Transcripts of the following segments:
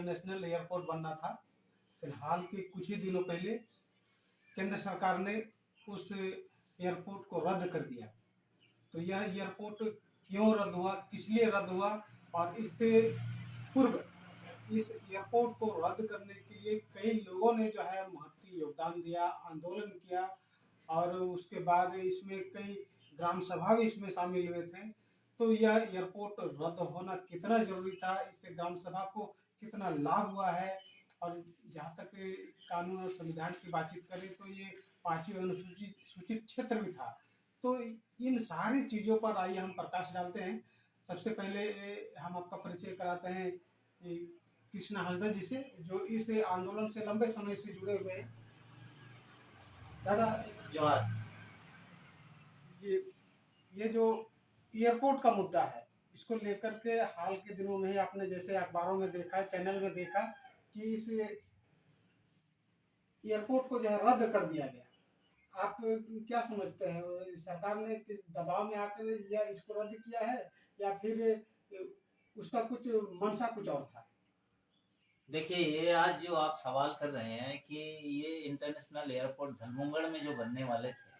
International airport बनना था। फिलहाल के कुछ ही दिनों पहले केंद्र सरकार ने उस एयरपोर्ट को रद्द कर दिया। तो यह एयरपोर्ट क्यों रद्द हुआ, किस लिए रद्द हुआ, और इससे पूर्व इस एयरपोर्ट को रद्द करने के लिए कई लोगों ने जो है महत्वपूर्ण योगदान दिया, आंदोलन किया, और उसके बाद इसमें कई ग्राम सभा भी इसमें शामिल हुए थे। तो यह एयरपोर्ट रद्द होना कितना जरूरी था, इससे ग्राम सभा को कितना लाभ हुआ है। और जहाँ तक कानून और संविधान की बातचीत करें तो ये 5वीं अनुसूचित सूचित क्षेत्र भी था। तो इन सारी चीज़ों पर आइए हम प्रकाश डालते हैं। सबसे पहले हम आपका परिचय कराते हैं कृष्णा हंसदा जी से, जो इस आंदोलन से लंबे समय से जुड़े हुए हैं। दादा जोहार। ये जो एयरपोर्ट का मुद्दा है, इसको लेकर के हाल के दिनों में ही आपने जैसे अखबारों में देखा, चैनल में देखा कि इस एयरपोर्ट को जो है रद्द कर दिया गया। आप क्या समझते हैं, सरकार ने किस दबाव में आकर या इसको रद्द किया है, या फिर उसका कुछ मंशा कुछ और था? देखिए, ये आज जो आप सवाल कर रहे हैं कि ये इंटरनेशनल एयरपोर्ट धर्मगढ़ में जो बनने वाले थे,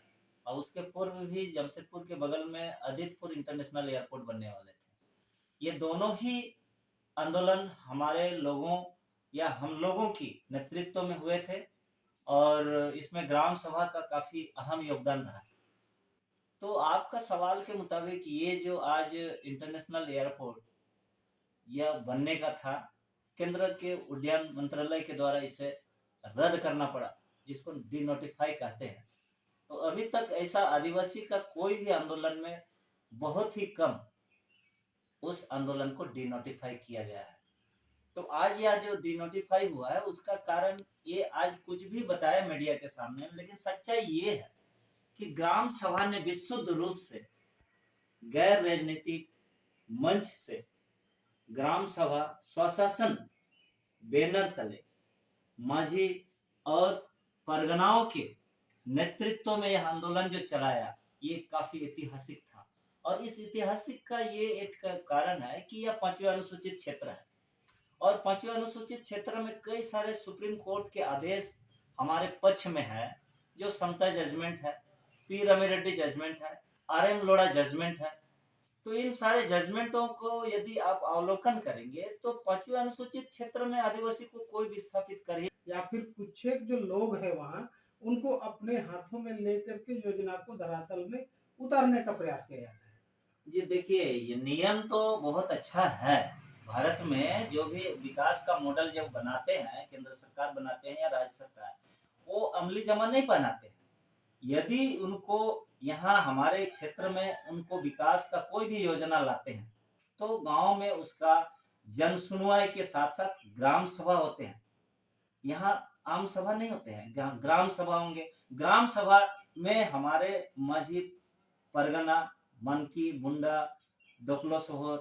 और उसके पूर्व भी जमशेदपुर के बगल में अदितपुर इंटरनेशनल एयरपोर्ट बनने वाले थे। ये दोनों ही आंदोलन हमारे लोगों या हम लोगों की नेतृत्व में हुए थे, और इसमें ग्राम सभा का काफी अहम योगदान रहा। तो आपका सवाल के मुताबिक ये जो आज इंटरनेशनल एयरपोर्ट यह बनने का था, केंद्र के उड्डयन मंत्रालय के द्वारा इसे रद्द करना पड़ा, जिसको डिनोटिफाई कहते हैं। तो अभी तक ऐसा आदिवासी का कोई भी आंदोलन में बहुत ही कम उस आंदोलन को डिनोटिफाई किया गया है। तो आज यह जो डिनोटिफाई हुआ है उसका कारण ये आज कुछ भी बताया मीडिया के सामने, लेकिन सच्चाई ये है कि ग्राम सभा ने विशुद्ध रूप से गैर राजनीतिक मंच से ग्राम सभा स्वशासन बैनर तले माझी और परगनाओं के नेतृत्व में यह आंदोलन जो चलाया, ये काफी ऐतिहासिक था। और इस ऐतिहासिक का ये एक कारण है कि यह 5वीं अनुसूचित क्षेत्र है, और 5वीं अनुसूचित क्षेत्र में कई सारे सुप्रीम कोर्ट के आदेश हमारे पक्ष में है, जो समता जजमेंट है, पी रमिरेड्डी जजमेंट है, RM लोढ़ा जजमेंट है। तो इन सारे जजमेंटों को यदि आप अवलोकन करेंगे तो 5वीं अनुसूचित क्षेत्र में आदिवासी को कोई विस्थापित करे या फिर कुछ एक जो लोग हैं वहाँ, उनको अपने हाथों में लेकर के योजना को धरातल में उतारने का प्रयास किया जाता है। जी देखिए, ये नियम तो बहुत अच्छा है। भारत में जो भी विकास का मॉडल जब बनाते हैं, केंद्र सरकार बनाते हैं या राज्य सरकार, वो अमली जमा नहीं बनाते हैं। यदि उनको यहाँ हमारे क्षेत्र में उनको विकास का कोई भी योजना लाते हैं तो गांव में उसका जन सुनवाई के साथ साथ ग्राम सभा होते हैं। यहाँ आम सभा नहीं होते हैं, ग्राम सभा होंगे। ग्राम सभा में हमारे माझी, परगना, मनकी, मुंडा, डोकलो सोहर,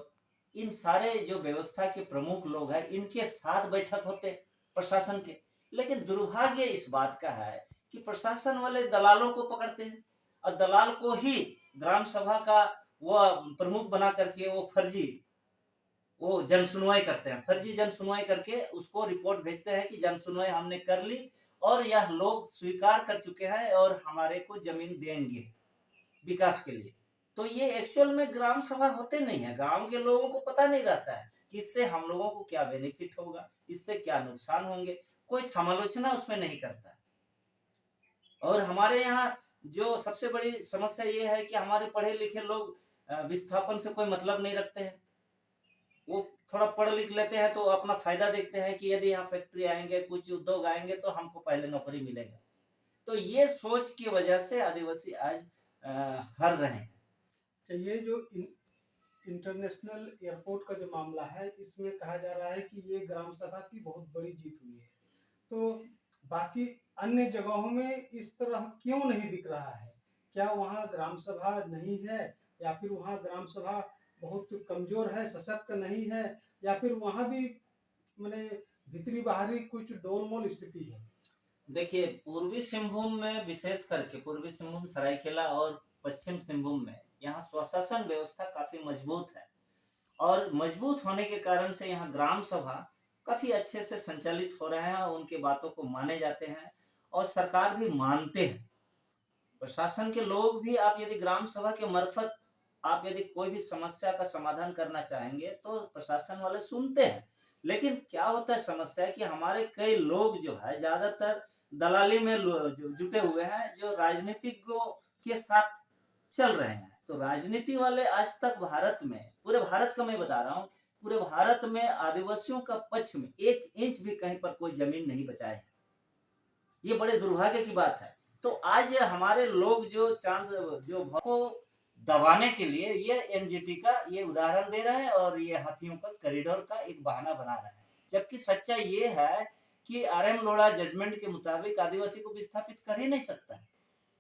इन सारे जो व्यवस्था के प्रमुख लोग हैं, इनके साथ बैठक होते प्रशासन के। लेकिन दुर्भाग्य इस बात का है कि प्रशासन वाले दलालों को पकड़ते हैं, और दलाल को ही ग्राम सभा का वो प्रमुख बना करके वो जन सुनवाई करते हैं। फर्जी जन सुनवाई करके उसको रिपोर्ट भेजते हैं कि जन सुनवाई हमने कर ली और यह लोग स्वीकार कर चुके हैं और हमारे को जमीन देंगे विकास के लिए। तो ये एक्चुअल में ग्राम सभा होते नहीं है। गांव के लोगों को पता नहीं रहता है कि इससे हम लोगों को क्या बेनिफिट होगा, इससे क्या नुकसान होंगे, कोई समालोचना उसमें नहीं करता। और हमारे यहाँ जो सबसे बड़ी समस्या ये है कि हमारे पढ़े लिखे लोग विस्थापन से कोई मतलब नहीं रखते हैं। वो थोड़ा पढ़ लिख लेते हैं तो अपना फायदा देखते हैं कि यदि यहाँ फैक्ट्री आएंगे, कुछ उद्योग आएंगे तो हमको पहले नौकरी मिलेगा। तो ये सोच की वजह से आदिवासी आज हार रहे हैं। ये जो इंटरनेशनल एयरपोर्ट का जो मामला है, इसमें कहा जा रहा है कि ये ग्राम सभा की बहुत बड़ी जीत हुई है। तो बाकी अन्य जगहों में इस तरह क्यों नहीं दिख रहा है? क्या वहाँ ग्राम सभा नहीं है, या फिर वहाँ ग्राम सभा बहुत कमजोर है, सशक्त नहीं है, या फिर वहाँ भी माने भीतरी बाहरी कुछ डोलमोल स्थिति है? देखिए, पूर्वी सिंहभूम में विशेष करके पूर्वी सिंहभूम, सरायकेला और पश्चिम सिंहभूम में यहाँ स्वशासन व्यवस्था काफी मजबूत है, और मजबूत होने के कारण से यहाँ ग्राम सभा काफ़ी अच्छे से संचालित हो रहे हैं, उनकी बातों को माने जाते हैं और सरकार भी मानते हैं। प्रशासन के लोग भी, आप यदि ग्राम सभा के मार्फत आप यदि कोई भी समस्या का समाधान करना चाहेंगे तो प्रशासन वाले सुनते हैं। लेकिन क्या होता है, समस्या है कि हमारे कई लोग जो है ज्यादातर दलाली में जुटे हुए हैं, जो राजनीतिज्ञों के साथ चल रहे हैं। तो राजनीति वाले आज तक भारत में, पूरे भारत का मैं बता रहा हूँ, पूरे भारत में आदिवासियों का पक्ष में 1 इंच भी कहीं पर कोई जमीन नहीं बचाए है। ये बड़े दुर्भाग्य की बात है। तो आज हमारे लोग जो चांद जो को दबाने के लिए ये एनजीटी का ये उदाहरण दे रहा है और ये हाथियों का कॉरिडोर का एक बहाना बना रहा है। जबकि सच्चाई ये है कि आरएम लोढ़ा जजमेंट के मुताबिक आदिवासी को विस्थापित कर ही नहीं सकता है।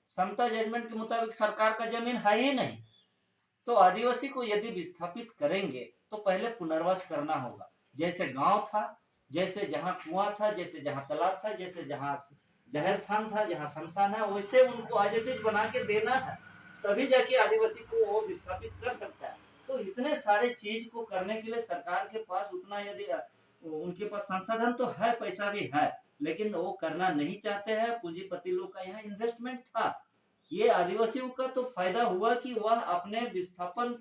समता जजमेंट के मुताबिक सरकार का जमीन है ही नहीं। तो आदिवासी को यदि विस्थापित करेंगे तो पहले पुनर्वास करना होगा। जैसे गांव था, जैसे जहां कुआं था, जैसे जहां तालाब था, जैसे जहां जहर थान था, जहां शमशान है, वैसे उनको आज इट इज बना के देना है, तभी जाके आदिवासी को वो विस्थापित कर सकता है। तो इतने सारे चीज को करने के लिए सरकार के पास उतना, यदि उनके पास संसाधन तो है, पैसा भी है, लेकिन वो करना नहीं चाहते हैं। पूंजीपति लोग का यहाँ इन्वेस्टमेंट था। ये आदिवासियों का तो फायदा हुआ कि वह अपने विस्थापन,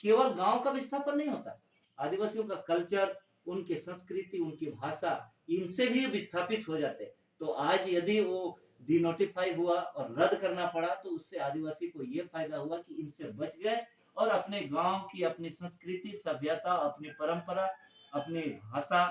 केवल गांव का विस्थापन नहीं होता, आदिवासियों का कल्चर, उनकी संस्कृति, उनकी भाषा, इनसे भी विस्थापित हो जाते। तो आज यदि वो डिनोटिफाई हुआ और रद्द करना पड़ा तो उससे आदिवासी को ये फायदा हुआ कि इनसे बच गए और अपने गांव की, अपनी संस्कृति, सभ्यता, अपनी परंपरा, अपनी भाषा,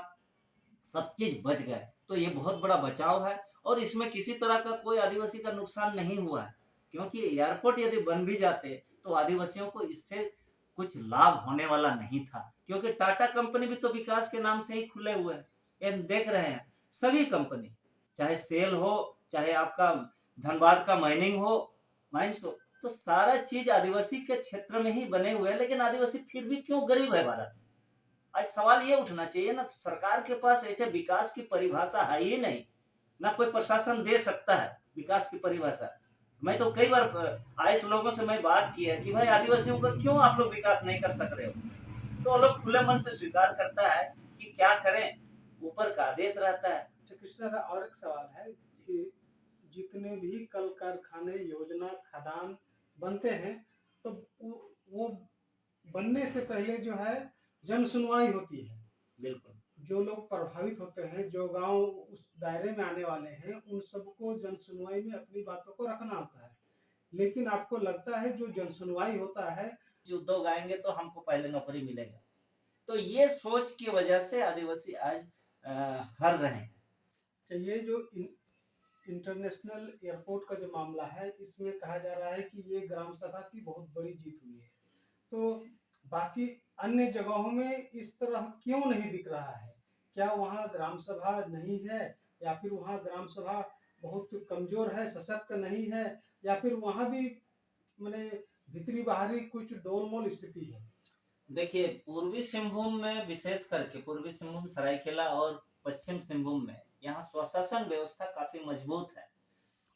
सब चीज बच गए। तो ये बहुत बड़ा बचाव है और इसमें किसी तरह का कोई आदिवासी का नुकसान नहीं हुआ है, क्योंकि एयरपोर्ट यदि बन भी जाते तो आदिवासियों को इससे कुछ लाभ होने वाला नहीं था, क्योंकि टाटा कंपनी भी तो विकास के नाम से ही खुले हुए हैं। ये देख रहे हैं सभी कंपनी, चाहे सेल हो, चाहे आपका धनबाद का माइनिंग हो, माइंस हो, तो सारा चीज आदिवासी के क्षेत्र में ही बने हुए हैं। लेकिन आदिवासी फिर भी क्यों गरीब है भारत में? आज सवाल ये उठना चाहिए ना। सरकार के पास ऐसे विकास की परिभाषा है ही नहीं, ना कोई प्रशासन दे सकता है विकास की परिभाषा। मैं तो कई बार आइस लोगों से मैं बात की है कि भाई आदिवासियों का क्यों आप लोग विकास नहीं कर सक रहे हो, तो वो लोग खुले मन से स्वीकार करता है कि क्या करें, ऊपर का आदेश रहता है। अच्छा कृष्णा का और एक सवाल है कि जितने भी कल कारखाने, योजना, खदान बनते हैं तो वो बनने से पहले जो है जन सुनवाई होती है। बिल्कुल, जो लोग प्रभावित होते हैं, जो गांव उस दायरे में आने वाले हैं, उन सबको जन सुनवाई में अपनी बातों को रखना होता है। लेकिन आपको लगता है जो जन सुनवाई होता है, जो उद्योग आएंगे तो हमको पहले नौकरी मिलेगा, तो ये सोच की वजह से आदिवासी आज हार रहे हैं। ये जो इंटरनेशनल एयरपोर्ट का जो मामला है, इसमें कहा जा रहा है कि ये ग्राम सभा की बहुत बड़ी जीत हुई है। तो बाकी अन्य जगहों में इस तरह क्यों नहीं दिख रहा है? क्या वहाँ ग्राम सभा नहीं है, या फिर वहाँ ग्राम सभा बहुत कमजोर है, सशक्त नहीं है, या फिर वहाँ भी माने भीतरी बाहरी कुछ डोलमोल स्थिति है? देखिए, पूर्वी सिंहभूम में विशेष करके पूर्वी सिंहभूम, सरायकेला और पश्चिम सिंहभूम में यहाँ स्वशासन व्यवस्था काफी मजबूत है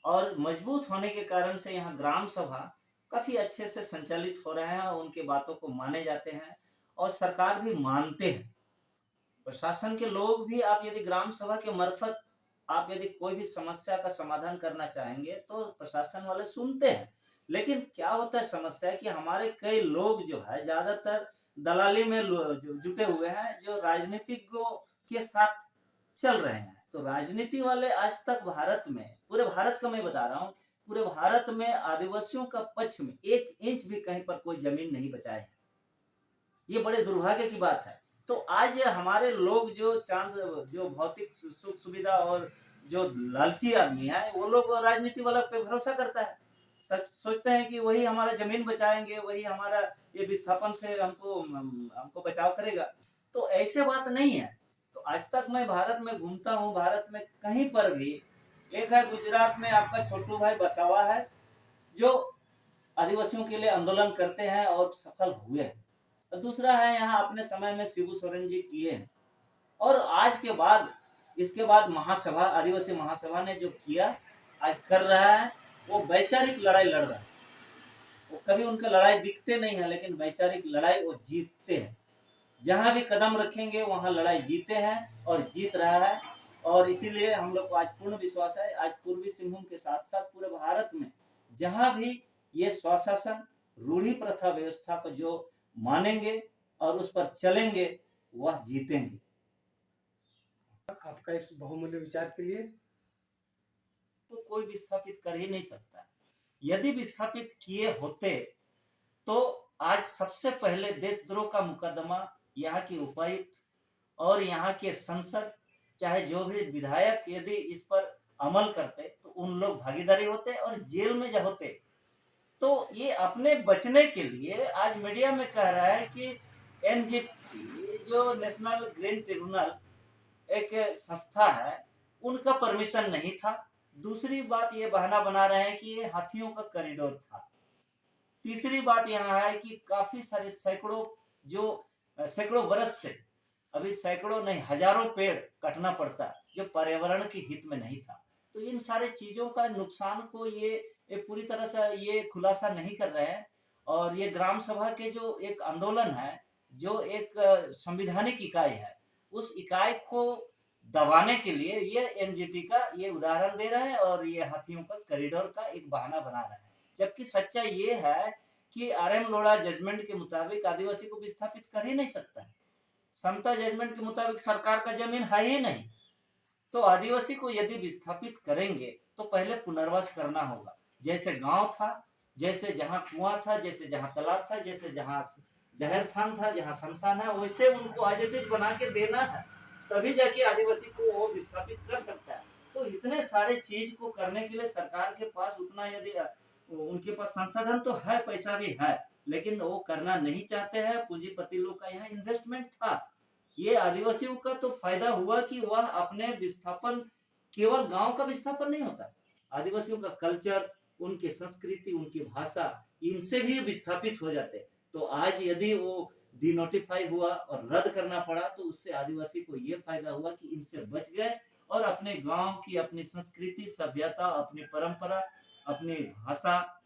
और मजबूत होने के कारण से यहाँ ग्राम सभा काफी अच्छे से संचालित हो रहे हैं, उनकी बातों को माने जाते हैं और सरकार भी मानते हैं। प्रशासन के लोग भी, आप यदि ग्राम सभा के मार्फत आप यदि कोई भी समस्या का समाधान करना चाहेंगे तो प्रशासन वाले सुनते हैं। लेकिन क्या होता है, समस्या है कि हमारे कई लोग जो है ज्यादातर दलाली में जुटे हुए हैं, जो राजनीतिज्ञों के साथ चल रहे हैं। तो राजनीति वाले आज तक भारत में, पूरे भारत का मैं बता रहा हूँ, पूरे भारत में आदिवासियों का पक्ष में 1 इंच भी कहीं पर कोई जमीन नहीं बचाए है। ये बड़े दुर्भाग्य की बात है। तो आज हमारे लोग जो चांद, जो भौतिक सुख सुविधा और जो लालची आदमी है, वो लोग राजनीति वाला पे भरोसा करता है, सोचते हैं कि वही हमारा जमीन बचाएंगे, वही हमारा ये विस्थापन से हमको बचाव करेगा। तो ऐसे बात नहीं है। तो आज तक मैं भारत में घूमता हूँ, भारत में कहीं पर भी, एक है गुजरात में आपका छोटू भाई बसावा है, जो आदिवासियों के लिए आंदोलन करते हैं और सफल हुए हैं। और दूसरा है यहाँ अपने समय में शिबू सोरेन जी किए हैं। और आज के बाद, इसके बाद महासभा, आदिवासी महासभा ने जो किया, आज कर रहा है, वो वैचारिक लड़ाई लड़ रहा है। वो कभी उनका लड़ाई दिखते नहीं है, लेकिन वैचारिक लड़ाई वो जीतते हैं। जहां भी कदम रखेंगे वहां लड़ाई जीते हैं और जीत रहा है। और इसीलिए हम लोग को आज पूर्ण विश्वास है, आज पूर्वी सिंहभूम के साथ साथ पूरे भारत में जहां भी ये स्वशासन रूढ़ी प्रथा व्यवस्था को जो मानेंगे और उस पर चलेंगे वह जीतेंगे। आपका इस बहुमूल्य विचार के लिए। तो कोई विस्थापित कर ही नहीं सकता। यदि विस्थापित किए होते तो आज सबसे पहले देशद्रोह का मुकदमा यहाँ की उपायुक्त और यहाँ के संसद चाहे जो भी विधायक यदि इस पर अमल करते तो उन लोग भागीदारी होते और जेल में जा होते। तो ये अपने बचने के लिए आज मीडिया में कह रहा है कि एनजीटी जो नेशनल ग्रीन ट्रिब्यूनल एक संस्था है उनका परमिशन नहीं था। दूसरी बात ये बहाना बना रहे हैं कि ये हाथियों का कॉरिडोर था। तीसरी बात यहाँ है कि काफी सारे सैकड़ों वर्ष से अभी सैकड़ों नहीं हजारों पेड़ कटना पड़ता जो पर्यावरण के हित में नहीं था। तो इन सारे चीजों का नुकसान को ये पूरी तरह से ये खुलासा नहीं कर रहे हैं। और ये ग्राम सभा के जो एक आंदोलन है जो एक संवैधानिक इकाई है उस इकाई को दबाने के लिए ये एनजीटी का ये उदाहरण दे रहे हैं और ये हाथियों का कॉरिडोर का एक बहाना बना रहे हैं। जबकि सच्चाई ये है कि आरएम लोढ़ा जजमेंट के मुताबिक आदिवासी को विस्थापित कर ही नहीं सकता है। समता जजमेंट के मुताबिक सरकार का जमीन है ही नहीं। तो आदिवासी को यदि विस्थापित करेंगे तो पहले पुनर्वास करना होगा। जैसे गांव था, जैसे जहां कुआं था, जैसे जहां तालाब था, जैसे जहां जहर थान था, जहां शमशान है, वैसे उनको एज इट इज बना के देना है, तभी जाके आदिवासी को वो विस्थापित कर सकता है। तो इतने सारे चीज को करने के लिए सरकार के पास उतना यदि उनके पास संसाधन तो है, पैसा भी है, लेकिन वो करना नहीं चाहते हैं। पूंजीपति लोग का यहाँ इन्वेस्टमेंट था। ये आदिवासियों का तो फायदा हुआ कि वह अपने विस्थापन, केवल गांव का विस्थापन नहीं होता, आदिवासियों का कल्चर, उनकी संस्कृति, उनकी भाषा, इनसे भी विस्थापित हो जाते। तो आज यदि वो डिनोटिफाई हुआ और रद्द करना पड़ा तो उससे आदिवासी को ये फायदा हुआ कि इनसे बच गए और अपने गांव की अपनी संस्कृति, सभ्यता, अपनी परंपरा, अपनी भाषा,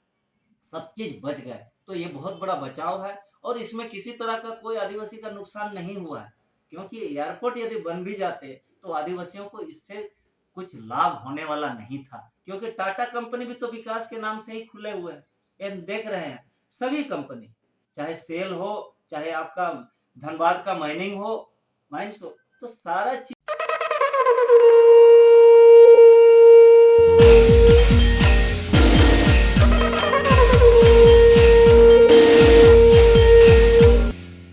सब चीज बच गए। तो ये बहुत बड़ा बचाव है और इसमें किसी तरह का कोई आदिवासी का नुकसान नहीं हुआ है। क्योंकि एयरपोर्ट यदि बन भी जाते तो आदिवासियों को इससे कुछ लाभ होने वाला नहीं था। क्योंकि टाटा कंपनी भी तो विकास के नाम से ही खुले हुए हैं। देख रहे हैं सभी कंपनी, चाहे सेल हो, चाहे आपका धनबाद का माइनिंग हो, माइंस हो, तो सारा चीज